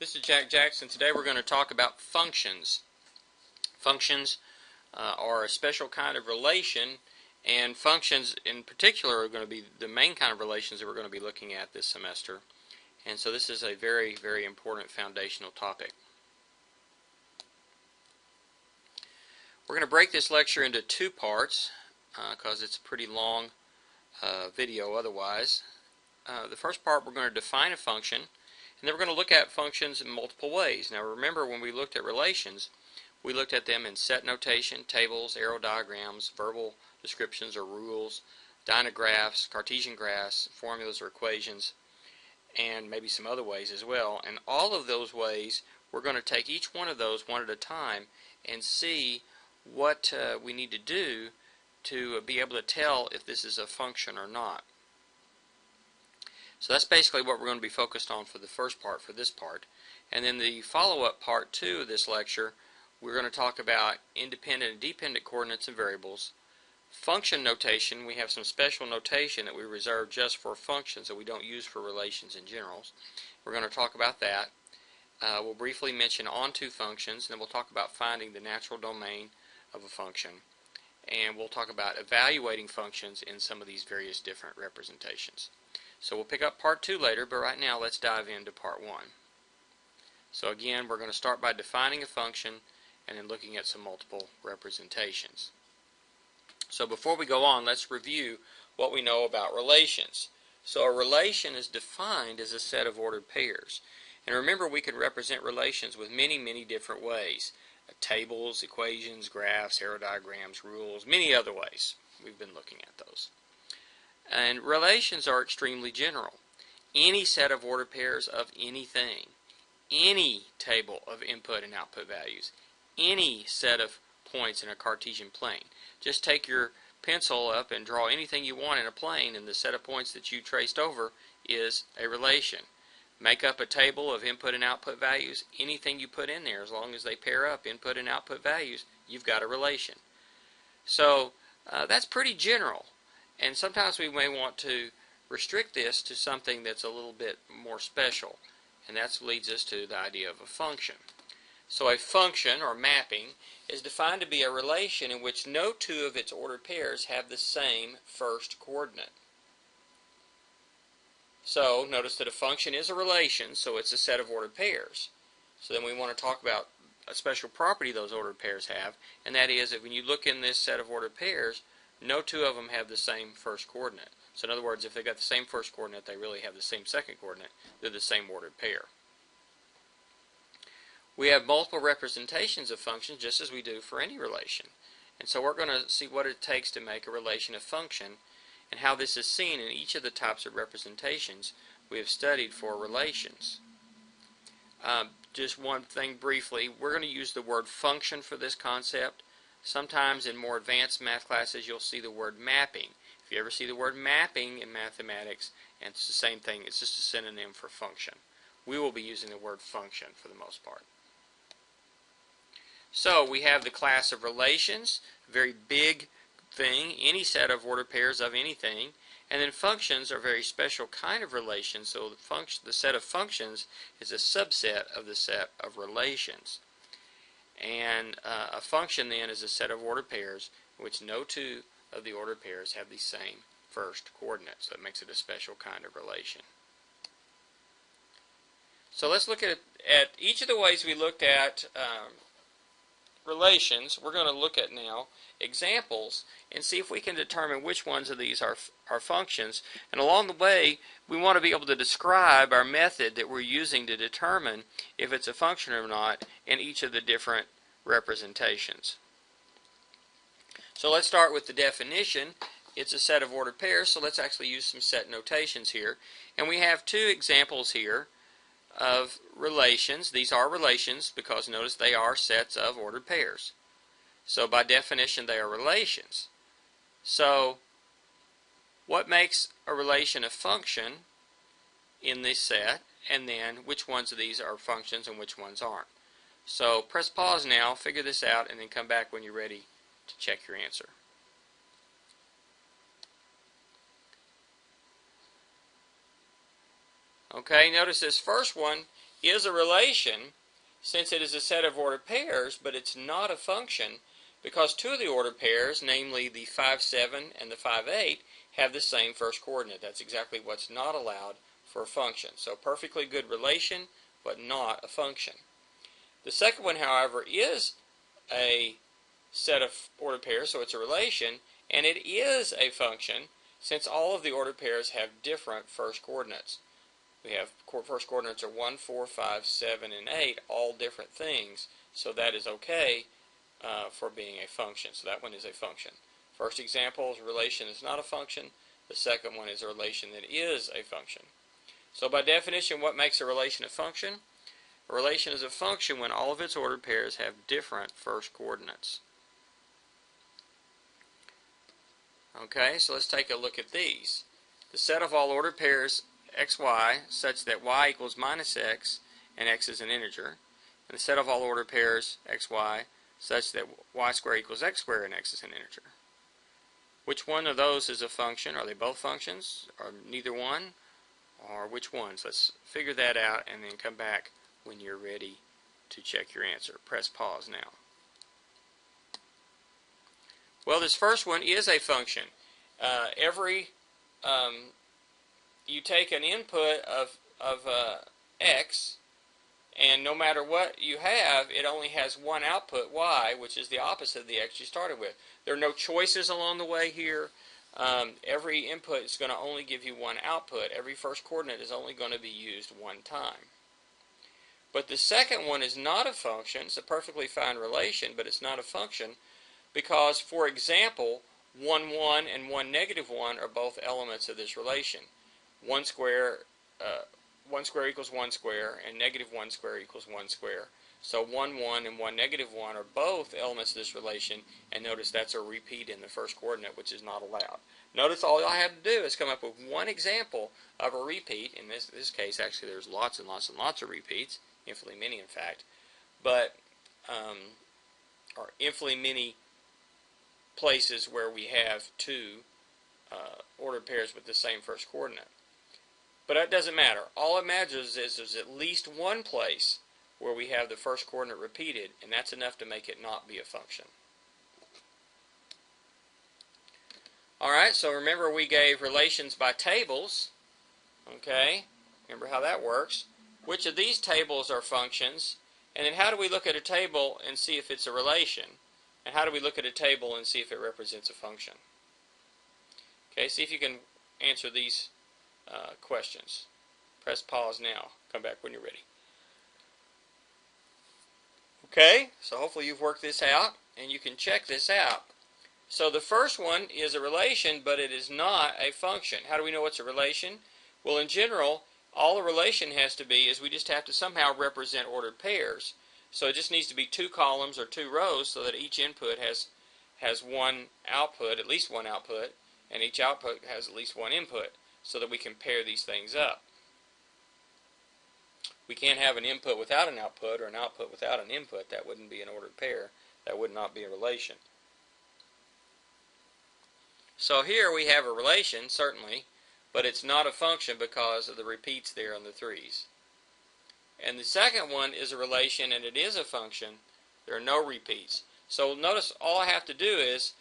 This is Jack Jackson. Today we're going to talk about functions. Functions are a special kind of relation, and functions in particular are going to be the main kind of relations that we're going to be looking at this semester. And so this is a very, very important foundational topic. We're going to break this lecture into two parts because it's a pretty long video otherwise. The first part, we're going to define a function, and then we're going to look at functions in multiple ways. Now remember, when we looked at relations, we looked at them in set notation, tables, arrow diagrams, verbal descriptions or rules, Dyna-Graphs, Cartesian graphs, formulas or equations, and maybe some other ways as well. And all of those ways, we're going to take each one of those one at a time and see what we need to do to be able to tell if this is a function or not. So that's basically what we're going to be focused on for the first part, for this part. And then the follow-up part 2 of this lecture, we're going to talk about independent and dependent coordinates and variables. Function notation, we have some special notation that we reserve just for functions that we don't use for relations in general. We're going to talk about that. We'll briefly mention onto functions, and then we'll talk about finding the natural domain of a function. And we'll talk about evaluating functions in some of these various different representations. So we'll pick up part 2 later, but right now let's dive into part 1. So again, we're going to start by defining a function and then looking at some multiple representations. So before we go on, let's review what we know about relations. So a relation is defined as a set of ordered pairs. And remember, we can represent relations with many, many different ways. Tables, equations, graphs, arrow diagrams, rules, many other ways. We've been looking at those. And relations are extremely general. Any set of ordered pairs of anything, any table of input and output values, any set of points in a Cartesian plane. Just take your pencil up and draw anything you want in a plane, and the set of points that you traced over is a relation. Make up a table of input and output values. Anything you put in there, as long as they pair up, input and output values, you've got a relation. So that's pretty general. And sometimes we may want to restrict this to something that's a little bit more special. And that leads us to the idea of a function. So a function, or mapping, is defined to be a relation in which no two of its ordered pairs have the same first coordinate. So notice that a function is a relation, so it's a set of ordered pairs. So then we want to talk about a special property those ordered pairs have, and that is that when you look in this set of ordered pairs, no two of them have the same first coordinate. So in other words, if they've got the same first coordinate, they really have the same second coordinate. They're the same ordered pair. We have multiple representations of functions just as we do for any relation. And so we're going to see what it takes to make a relation a function and how this is seen in each of the types of representations we have studied for relations. Just one thing briefly, we're going to use the word function for this concept. Sometimes in more advanced math classes you'll see the word mapping. If you ever see the word mapping in mathematics, and it's the same thing, it's just a synonym for function. We will be using the word function for the most part. So we have the class of relations, a very big thing, any set of ordered pairs of anything, and then functions are a very special kind of relation. So the set of functions is a subset of the set of relations. And a function then is a set of ordered pairs in which no two of the ordered pairs have the same first coordinate. So that makes it a special kind of relation. So let's look at each of the ways we looked at relations. We're going to look at now examples and see if we can determine which ones of these are functions. And along the way, we want to be able to describe our method that we're using to determine if it's a function or not in each of the different representations. So let's start with the definition. It's a set of ordered pairs, so let's actually use some set notations here. And we have two examples here of relations. These are relations because notice they are sets of ordered pairs. So by definition they are relations. So what makes a relation a function in this set, and then which ones of these are functions and which ones aren't. So press pause now, figure this out, and then come back when you're ready to check your answer. Okay, notice this first one is a relation since it is a set of ordered pairs, but it's not a function because two of the ordered pairs, namely the 5, 7 and the 5, 8, have the same first coordinate. That's exactly what's not allowed for a function. So perfectly good relation, but not a function. The second one, however, is a set of ordered pairs, so it's a relation, and it is a function since all of the ordered pairs have different first coordinates. We have first coordinates are 1, 4, 5, 7, and 8, all different things, so that is okay for being a function. So that one is a function. First example is relation is not a function. The second one is a relation that is a function. So by definition, what makes a relation a function? A relation is a function when all of its ordered pairs have different first coordinates. Okay, so let's take a look at these. The set of all ordered pairs xy such that y equals minus x and x is an integer, and the set of all ordered pairs xy such that y squared equals x squared and x is an integer. Which one of those is a function? Are they both functions, or neither one, or which ones? Let's figure that out and then come back when you're ready to check your answer. Press pause now. Well, this first one is a function. You take an input of x, and no matter what you have, it only has one output, y, which is the opposite of the x you started with. There are no choices along the way here. Every input is going to only give you one output. Every first coordinate is only going to be used one time. But the second one is not a function. It's a perfectly fine relation, but it's not a function because, for example, 1, 1 and 1, negative 1 are both elements of this relation. 1 square equals 1 square, and negative 1 square equals 1 square. So 1, 1 and 1, negative 1 are both elements of this relation, and notice that's a repeat in the first coordinate, which is not allowed. Notice all I have to do is come up with one example of a repeat. In this case, actually, there's lots and lots and lots of repeats, infinitely many, in fact, but or infinitely many places where we have two ordered pairs with the same first coordinate. But that doesn't matter. All it matters is there's at least one place where we have the first coordinate repeated, and that's enough to make it not be a function. Alright, so remember we gave relations by tables. Okay, remember how that works. Which of these tables are functions? And then how do we look at a table and see if it's a relation? And how do we look at a table and see if it represents a function? Okay, see if you can answer these questions. Press pause now. Come back when you're ready. Okay, so hopefully you've worked this out and you can check this out. So the first one is a relation, but it is not a function. How do we know what's a relation? Well, in general, all a relation has to be is we just have to somehow represent ordered pairs. So it just needs to be two columns or two rows so that each input has one output, at least one output, and each output has at least one input, so that we can pair these things up. We can't have an input without an output or an output without an input. That wouldn't be an ordered pair. That would not be a relation. So here we have a relation, certainly, but it's not a function because of the repeats there on the 3's. And the second one is a relation, and it is a function. There are no repeats. So notice all I have to do is,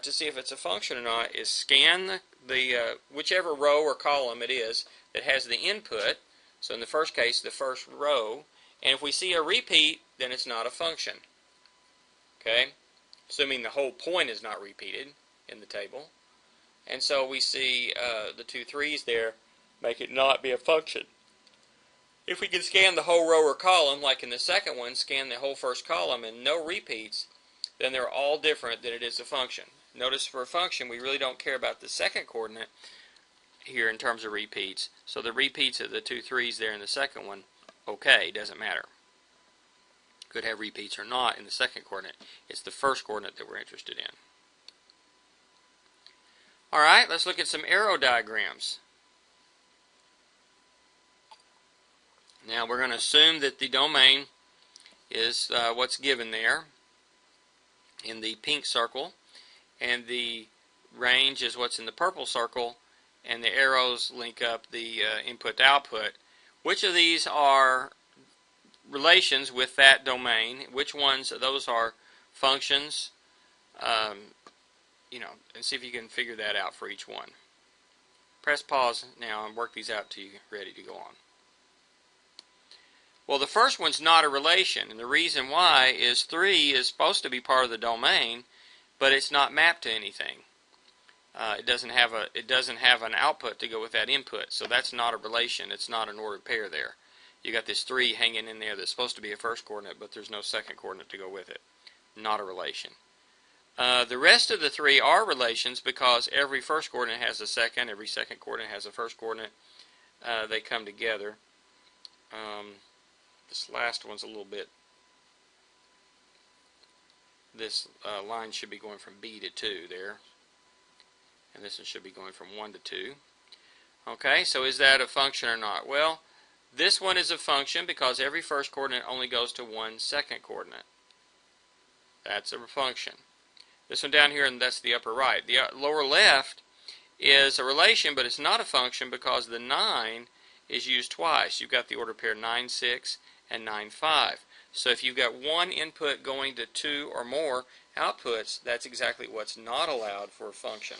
to see if it's a function or not, is scan the whichever row or column it is that has the input. So in the first case, the first row. And if we see a repeat, then it's not a function. Okay? Assuming the whole point is not repeated in the table. And so we see the two 3's there make it not be a function. If we can scan the whole row or column, like in the second one, scan the whole first column and no repeats, then they're all different, that it is a function. Notice for a function, we really don't care about the second coordinate here in terms of repeats. So the repeats of the two 3's there in the second one, okay, doesn't matter. Could have repeats or not in the second coordinate. It's the first coordinate that we're interested in. Alright, let's look at some arrow diagrams. Now we're going to assume that the domain is what's given there in the pink circle, and the range is what's in the purple circle, and the arrows link up the input to output. Which of these are relations with that domain. Which ones those are functions, and see if you can figure that out for each one. Press pause now and work these out till you're ready to go on. Well, the first one's not a relation, and the reason why is 3 is supposed to be part of the domain, but it's not mapped to anything. It doesn't have an output to go with that input, so that's not a relation. It's not an ordered pair there. You got this 3 hanging in there that's supposed to be a first coordinate, but there's no second coordinate to go with it. Not a relation. The rest of the 3 are relations because every first coordinate has a second, every second coordinate has a first coordinate. They come together. This last one's a little bit, this line should be going from B to 2 there. And this one should be going from 1 to 2. Okay, so is that a function or not? Well, this one is a function because every first coordinate only goes to one second coordinate. That's a function. This one down here, and that's the upper right. The lower left is a relation, but it's not a function because the 9 is used twice. You've got the order pair 9, 6, and 9, 5. So if you've got one input going to 2 or more outputs, that's exactly what's not allowed for a function.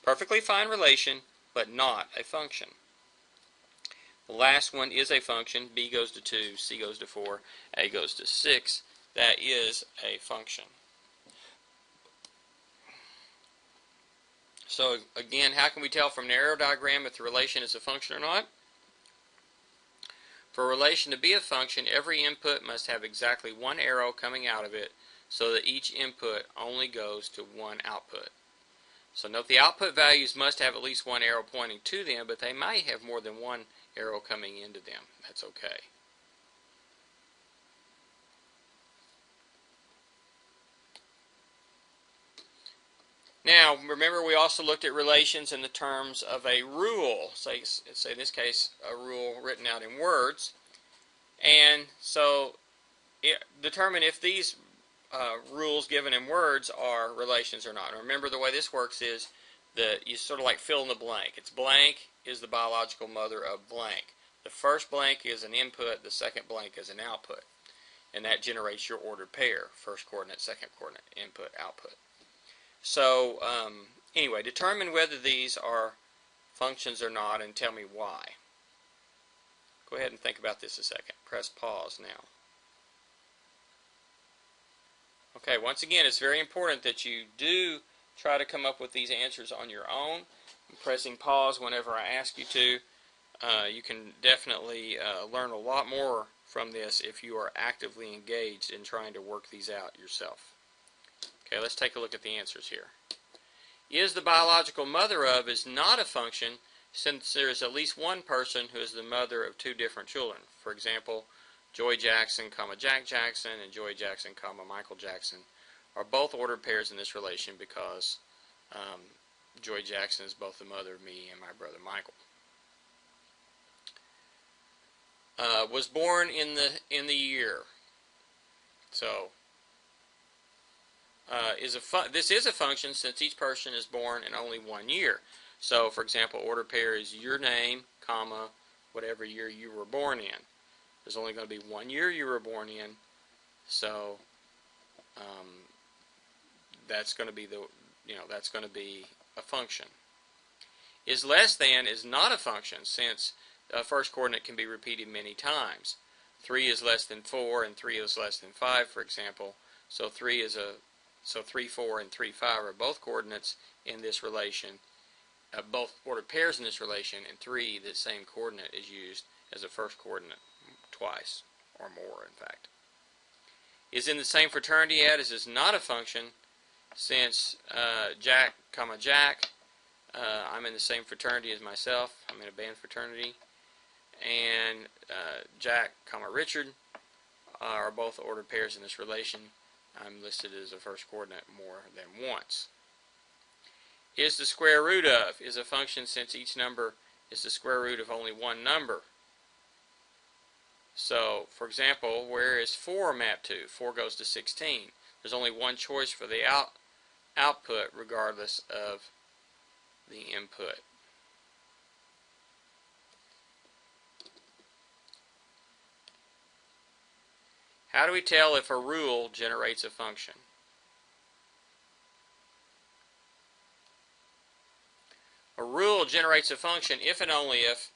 Perfectly fine relation, but not a function. The last one is a function. B goes to 2, C goes to 4, A goes to 6. That is a function. So again, how can we tell from an arrow diagram if the relation is a function or not? For a relation to be a function, every input must have exactly one arrow coming out of it so that each input only goes to one output. So note the output values must have at least one arrow pointing to them, but they might have more than one arrow coming into them. That's okay. Now, remember we also looked at relations in the terms of a rule. Say in this case, a rule written out in words. And so determine if these rules given in words are relations or not. Remember the way this works is that you sort of like fill in the blank. It's blank is the biological mother of blank. The first blank is an input, the second blank is an output. And that generates your ordered pair, first coordinate, second coordinate, input, output. So anyway, determine whether these are functions or not and tell me why. Go ahead and think about this a second. Press pause now. Okay, once again, it's very important that you do try to come up with these answers on your own. I'm pressing pause whenever I ask you to. You can definitely learn a lot more from this if you are actively engaged in trying to work these out yourself. Okay, let's take a look at the answers here. Is the biological mother of is not a function since there is at least one person who is the mother of two different children. For example, Joy Jackson, Jack Jackson, and Joy Jackson, Michael Jackson are both ordered pairs in this relation because Joy Jackson is both the mother of me and my brother Michael. Was born in the year. So this is a function since each person is born in only 1 year. So, for example, order pair is your name, comma, whatever year you were born in. There's only going to be 1 year you were born in, so that's going to be that's going to be a function. Is less than is not a function since first coordinate can be repeated many times. 3 is less than 4 and 3 is less than 5, for example. So 3, 4, and 3, 5 are both coordinates in this relation, both ordered pairs in this relation, and 3, the same coordinate, is used as a first coordinate twice, or more, in fact. Is in the same fraternity as is not a function, since Jack, Jack, I'm in the same fraternity as myself, I'm in a band fraternity, and Jack, Richard are both ordered pairs in this relation. I'm listed as a first coordinate more than once. Is the square root of is a function since each number is the square root of only one number. So, for example, where is 4 mapped to? 4 goes to 16. There's only one choice for the output regardless of the input. How do we tell if a rule generates a function? A rule generates a function if and only if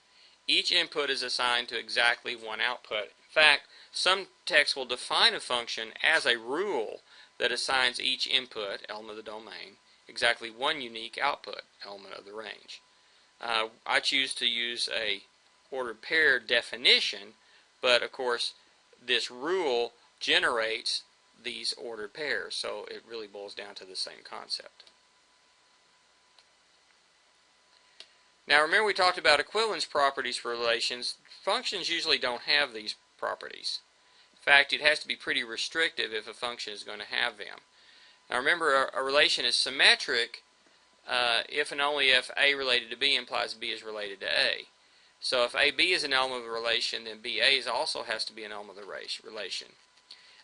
each input is assigned to exactly one output. In fact, some texts will define a function as a rule that assigns each input, element of the domain, exactly one unique output, element of the range. I choose to use a ordered pair definition, but of course this rule generates these ordered pairs, so it really boils down to the same concept. Now remember, we talked about equivalence properties for relations. Functions usually don't have these properties. In fact, it has to be pretty restrictive if a function is going to have them. Now remember, a relation is symmetric if and only if A related to B implies B is related to A. So if AB is an element of the relation, then BA also has to be an element of the relation.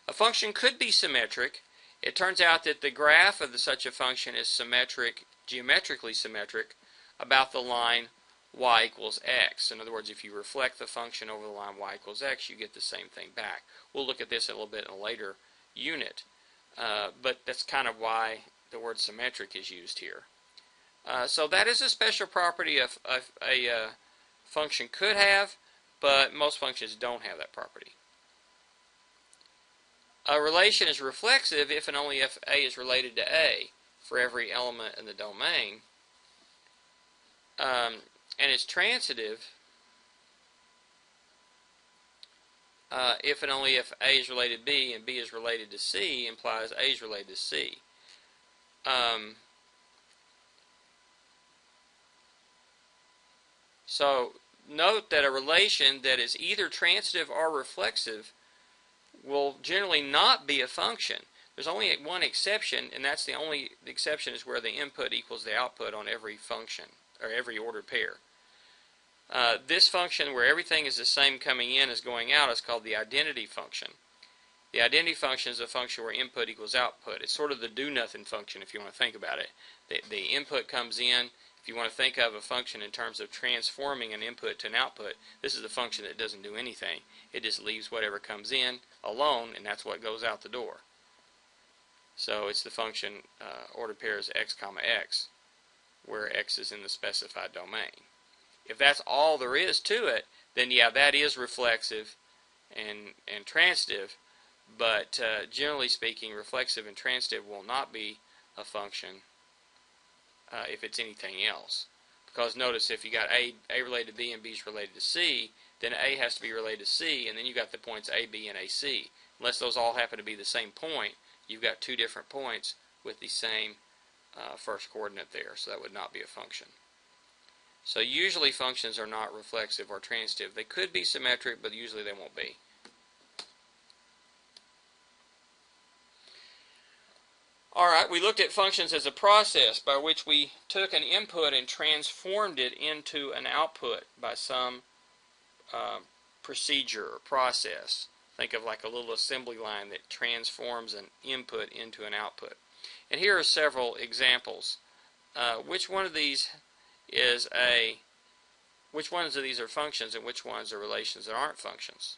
A function could be symmetric. It turns out that the graph of such a function is symmetric, geometrically symmetric, about the line y equals x. In other words, if you reflect the function over the line y equals x, you get the same thing back. We'll look at this a little bit in a later unit, but that's kind of why the word symmetric is used here. So that is a special property a function could have, but most functions don't have that property. A relation is reflexive if and only if A is related to A for every element in the domain. And it's transitive if and only if A is related to B and B is related to C implies A is related to C. So note that a relation that is either transitive or reflexive will generally not be a function. There's only one exception, and that's the only exception is where the input equals the output on every function, or every ordered pair. This function where everything is the same coming in as going out is called the identity function. The identity function is a function where input equals output. It's sort of the do-nothing function if you want to think about it. The input comes in. If you want to think of a function in terms of transforming an input to an output, this is the function that doesn't do anything. It just leaves whatever comes in alone, and that's what goes out the door. So it's the function ordered pairs x comma x, where x is in the specified domain. If that's all there is to it, then yeah, that is reflexive and transitive, but generally speaking, reflexive and transitive will not be a function if it's anything else. Because notice, if you got A related to B and B is related to C, then A has to be related to C, and then you got the points A, B, and AC. Unless those all happen to be the same point, you've got two different points with the same first coordinate there, so that would not be a function. So usually functions are not reflexive or transitive. They could be symmetric, but usually they won't be. Alright, we looked at functions as a process by which we took an input and transformed it into an output by some procedure or process. Think of like a little assembly line that transforms an input into an output. And here are several examples. Which ones of these are functions and which ones are relations that aren't functions?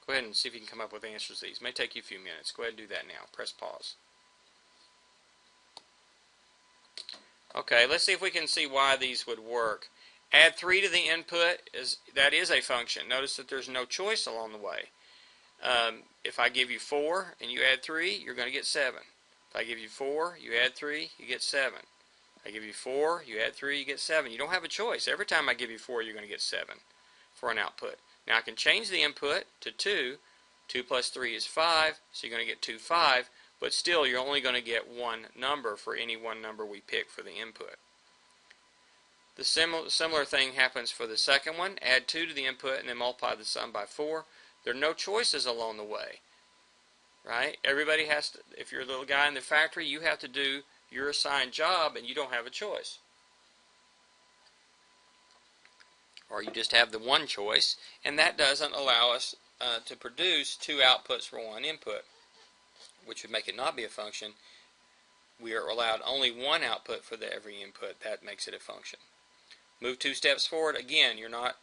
Go ahead and see if you can come up with answers to these. It may take you a few minutes. Go ahead and do that now. Press pause. Okay, let's see if we can see why these would work. Add 3 to the input, that is a function. Notice that there's no choice along the way. If I give you 4 and you add 3, you're going to get 7. If I give you 4, you add 3, you get 7. If I give you 4, you add 3, you get 7. You don't have a choice. Every time I give you 4, you're going to get 7 for an output. Now I can change the input to 2. 2 plus 3 is 5, so you're going to get 2, 5, but still you're only going to get one number for any one number we pick for the input. The similar thing happens for the second one. Add 2 to the input and then multiply the sum by 4. There are no choices along the way, right? Everybody has to, if you're a little guy in the factory, you have to do your assigned job and you don't have a choice. Or you just have the one choice, and that doesn't allow us to produce 2 outputs for one input, which would make it not be a function. We are allowed only one output for every input. That makes it a function. Move 2 steps forward. Again, you're not,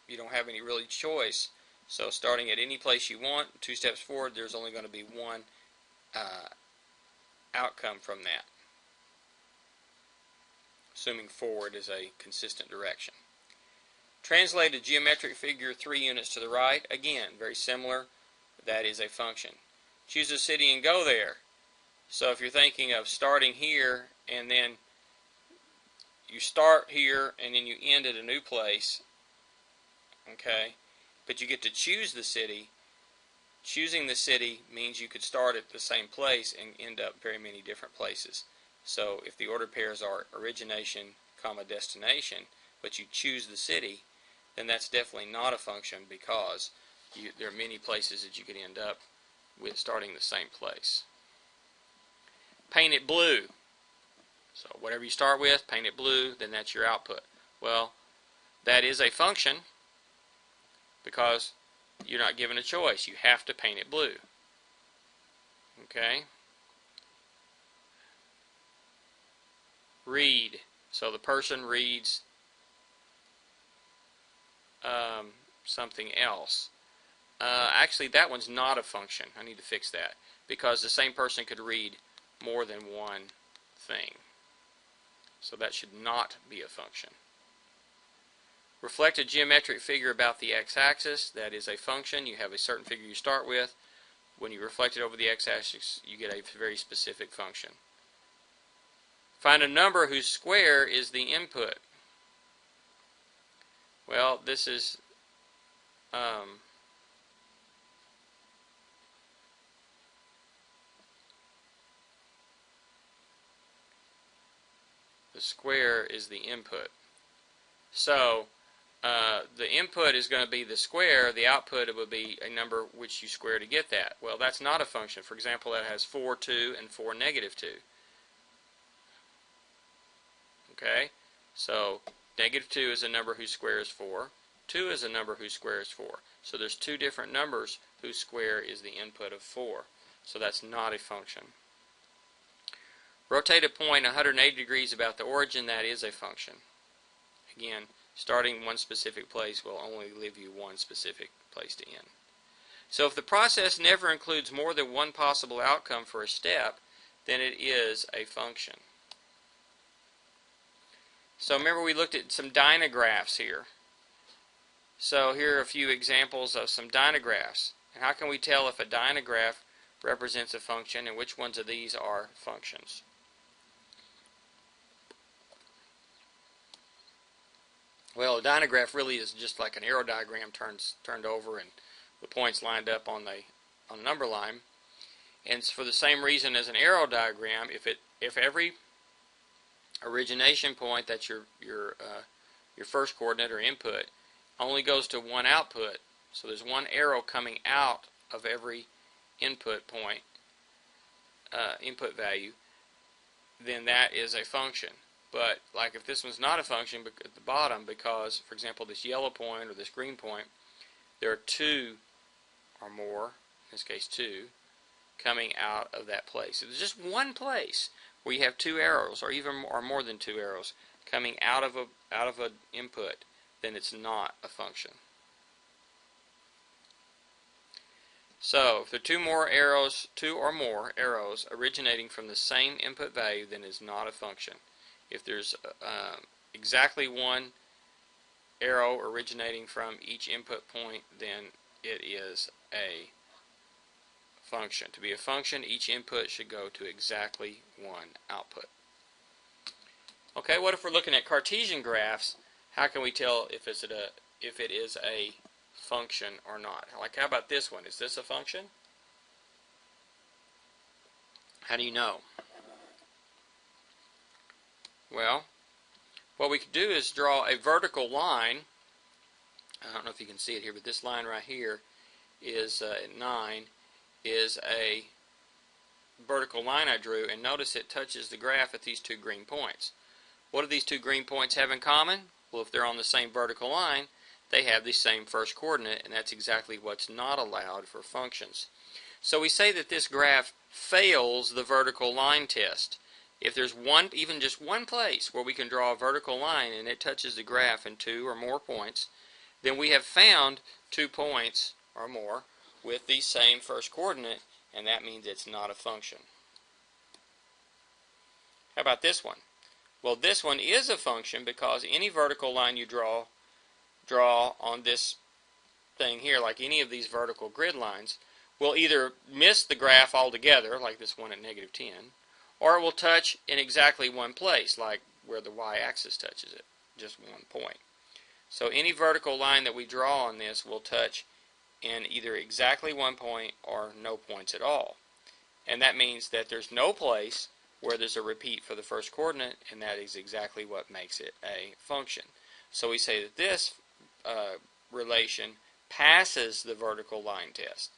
you don't have any really choice. So starting at any place you want, 2 steps forward, there's only going to be one outcome from that, assuming forward is a consistent direction. Translate a geometric figure 3 units to the right. Again, very similar. That is a function. Choose a city and go there. So if you're thinking of starting here and then you start here and then you end at a new place, okay, but you get to choose the city. Choosing the city means you could start at the same place and end up very many different places. So if the ordered pairs are origination, comma, destination, but you choose the city, then that's definitely not a function, because there are many places that you could end up with starting the same place. Paint it blue. So whatever you start with, paint it blue, then that's your output. Well, that is a function because you're not given a choice. You have to paint it blue. Okay? Read. So the person reads something else. Actually, that one's not a function. I need to fix that, because the same person could read more than one thing. So that should not be a function. Reflect a geometric figure about the x-axis. That is a function. You have a certain figure you start with. When you reflect it over the x-axis, you get a very specific function. Find a number whose square is the input. Well, this is the square is the input. So the input is going to be the square. The output would be a number which you square to get that. Well, that's not a function. For example, that has 4, 2, and 4, negative 2. Okay? So negative 2 is a number whose square is 4. 2 is a number whose square is 4. So there's two different numbers whose square is the input of 4. So that's not a function. Rotate a point 180 degrees about the origin. That is a function. Again, starting one specific place will only leave you one specific place to end. So if the process never includes more than one possible outcome for a step, then it is a function. So remember, we looked at some Dyna-Graphs here. So here are a few examples of some Dyna-Graphs. And how can we tell if a Dyna-Graph represents a function and which ones of these are functions? Well, a Dyna-Graph really is just like an arrow diagram turned over and the points lined up on the number line. And for the same reason as an arrow diagram, if every origination point, that's your first coordinate or input, only goes to one output, so there's one arrow coming out of every input point, input value, then that is a function. But like if this one's not a function at the bottom, because, for example, this yellow point or this green point, there are 2 or more, in this case 2, coming out of that place. So there's just one place where you have 2 arrows, or even more than 2 arrows coming out of an input, then it's not a function. So if there are 2 or more arrows originating from the same input value, then it's not a function. If there's exactly one arrow originating from each input point, then it is a function. To be a function, each input should go to exactly one output. Okay, what if we're looking at Cartesian graphs? How can we tell if it is a function or not? Like, how about this one? Is this a function? How do you know? Well, what we could do is draw a vertical line. I don't know if you can see it here, but this line right here is at 9 is a vertical line I drew, and notice it touches the graph at these 2 green points. What do these 2 green points have in common? Well, if they're on the same vertical line, they have the same first coordinate, and that's exactly what's not allowed for functions. So we say that this graph fails the vertical line test. if there's even just one place where we can draw a vertical line and it touches the graph in 2 or more points, then we have found 2 points or more with the same first coordinate, and that means it's not a function. How about this one? Well, this one is a function because any vertical line you draw on this thing here, like any of these vertical grid lines, will either miss the graph altogether, like this one at -10, or it will touch in exactly one place, like where the y-axis touches it, just one point. So any vertical line that we draw on this will touch in either exactly one point or no points at all. And that means that there's no place where there's a repeat for the first coordinate, and that is exactly what makes it a function. So we say that this relation passes the vertical line test.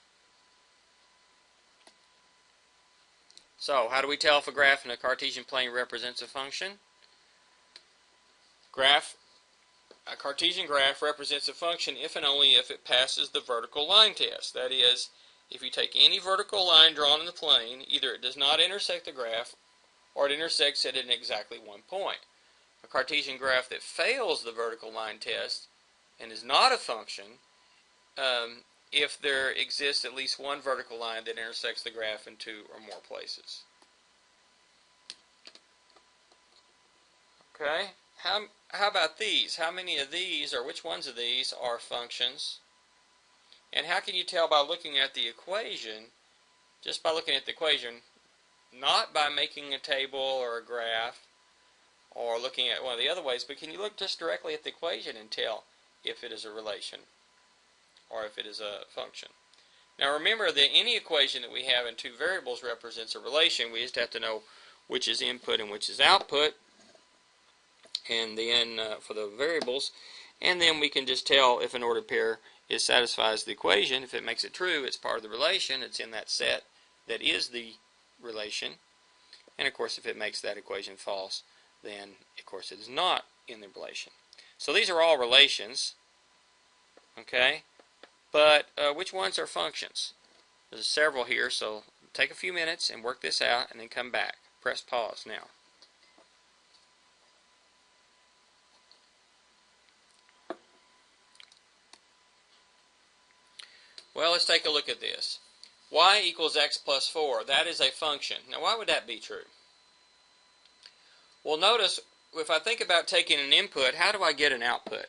So how do we tell if a graph in a Cartesian plane represents a function? A Cartesian graph represents a function if and only if it passes the vertical line test. That is, if you take any vertical line drawn in the plane, either it does not intersect the graph or it intersects it at exactly one point. A Cartesian graph that fails the vertical line test and is not a function if there exists at least one vertical line that intersects the graph in 2 or more places. Okay, how about these? How many of these, or which ones of these, are functions? And how can you tell by looking at the equation, just by looking at the equation, not by making a table or a graph or looking at one of the other ways, but can you look just directly at the equation and tell if it is a relation or if it is a function? Now remember that any equation that we have in 2 variables represents a relation. We just have to know which is input and which is output, and then for the variables, and then we can just tell if an ordered pair satisfies the equation. If it makes it true, it's part of the relation. It's in that set that is the relation. And of course, if it makes that equation false, then of course it is not in the relation. So these are all relations, okay? But which ones are functions? There's several here, so take a few minutes and work this out and then come back. Press pause now. Well, let's take a look at this. Y equals x plus 4. That is a function. Now, why would that be true? Well, notice, if I think about taking an input, how do I get an output?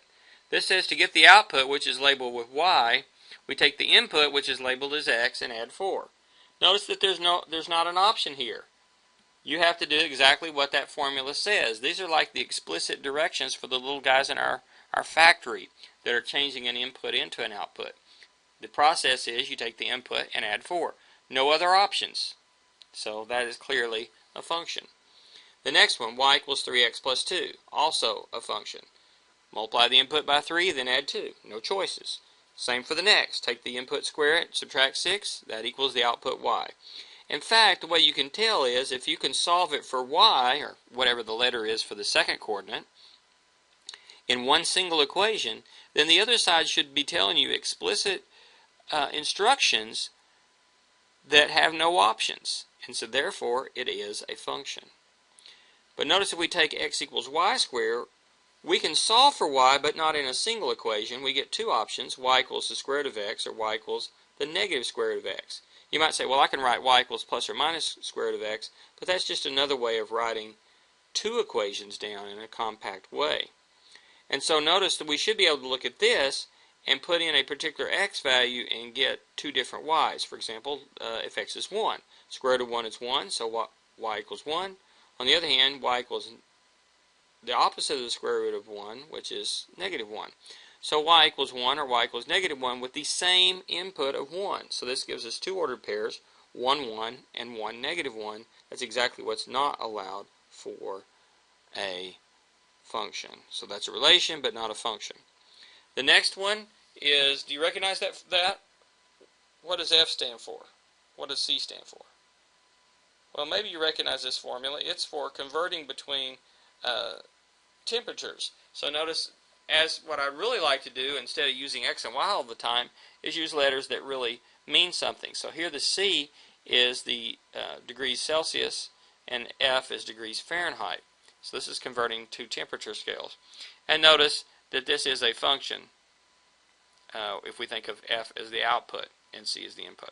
This says to get the output, which is labeled with y, we take the input, which is labeled as x, and add 4. Notice that there's not an option here. You have to do exactly what that formula says. These are like the explicit directions for the little guys in our factory that are changing an input into an output. The process is you take the input and add 4. No other options. So that is clearly a function. The next one, y equals 3x plus 2. Also a function. Multiply the input by 3, then add 2. No choices. Same for the next. Take the input, square it, subtract 6. That equals the output y. In fact, the way you can tell is if you can solve it for y, or whatever the letter is for the second coordinate, in one single equation, then the other side should be telling you explicit instructions that have no options, and so therefore it is a function. But notice if we take x equals y squared, we can solve for y, but not in a single equation. We get 2 options, y equals the square root of x, or y equals the negative square root of x. You might say, well, I can write y equals plus or minus square root of x, but that's just another way of writing 2 equations down in a compact way. And so notice that we should be able to look at this and put in a particular x value and get 2 different y's. For example, if x is 1, square root of 1 is 1, so y equals 1. On the other hand, y equals the opposite of the square root of 1, which is negative 1. So y equals 1 or y equals negative 1 with the same input of 1. So this gives us 2 ordered pairs, 1, 1, and 1, negative 1. That's exactly what's not allowed for a function. So that's a relation, but not a function. The next one is, do you recognize that? What does F stand for? What does C stand for? Well, maybe you recognize this formula. It's for converting between temperatures. So notice, as what I really like to do, instead of using x and y all the time, is use letters that really mean something. So here the C is the degrees Celsius, and F is degrees Fahrenheit. So this is converting to temperature scales. And notice that this is a function if we think of F as the output and C as the input.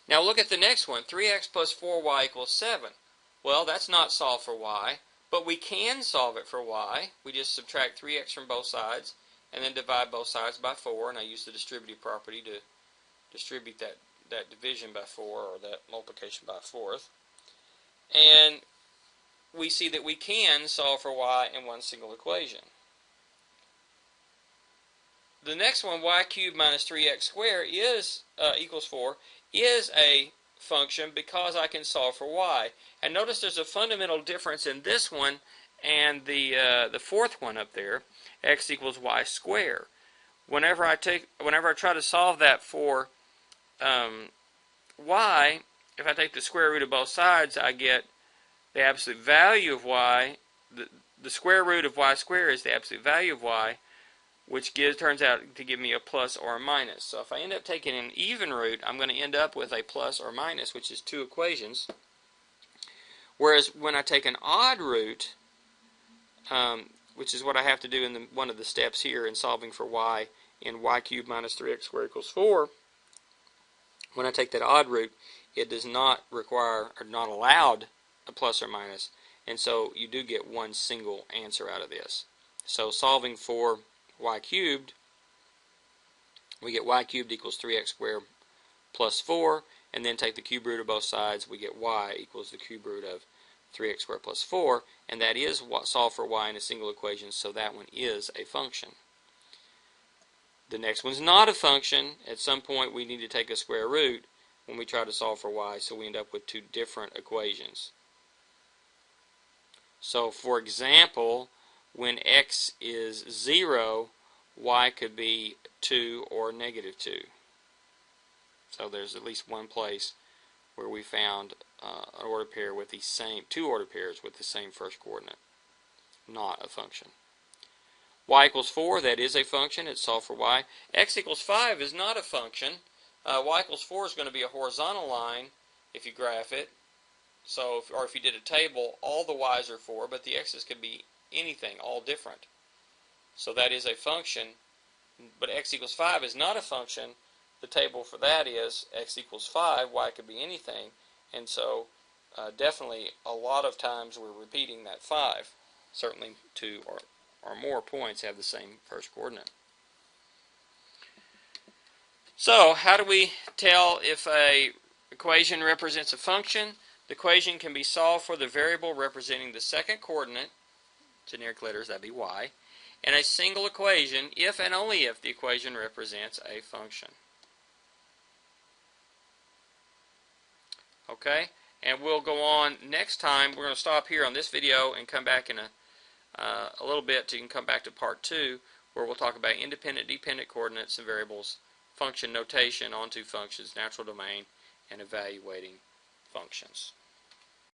Now look at the next one, 3x plus 4y equals 7. Well, that's not solved for y, but we can solve it for y. We just subtract 3x from both sides and then divide both sides by 4, and I use the distributive property to distribute that division by 4, or that multiplication by a fourth. And we see that we can solve for y in one single equation. The next one, y cubed minus 3x squared equals 4, is a function because I can solve for y. And notice there's a fundamental difference in this one and the fourth one up there, x equals y squared. Whenever I try to solve that for y, if I take the square root of both sides, I get the absolute value of y. The square root of y squared is the absolute value of y, which turns out to give me a plus or a minus. So if I end up taking an even root, I'm going to end up with a plus or minus, which is two equations. Whereas when I take an odd root, which is what I have to do in one of the steps here in solving for y in y cubed minus 3x squared equals 4, when I take that odd root, it does not require, or not allowed, a plus or minus, and so you do get one single answer out of this. So solving for y cubed, we get y cubed equals 3x squared plus 4, and then take the cube root of both sides, we get y equals the cube root of 3x squared plus 4, and that is what solve for y in a single equation, so that one is a function. The next one's not a function. At some point we need to take a square root when we try to solve for y, so we end up with two different equations. So for example, when x is 0, y could be 2 or negative 2. So there's at least one place where we found an order pair with the same, two order pairs with the same first coordinate. Not a function. Y equals 4, that is a function. It's solved for y. X equals 5 is not a function. Y equals 4 is going to be a horizontal line if you graph it. So, or if you did a table, all the y's are 4, but the x's could be anything, all different. So that is a function, but x equals 5 is not a function. The table for that is x equals 5, y could be anything, and so definitely a lot of times we're repeating that 5. Certainly 2 or more points have the same first coordinate. So how do we tell if an equation represents a function? The equation can be solved for the variable representing the second coordinate, generic letters, that'd be y, and a single equation if and only if the equation represents a function. Okay, and we'll go on next time. We're going to stop here on this video and come back in a little bit. You can come back to part 2, where we'll talk about independent, dependent coordinates and variables, function notation onto functions, natural domain, and evaluating functions.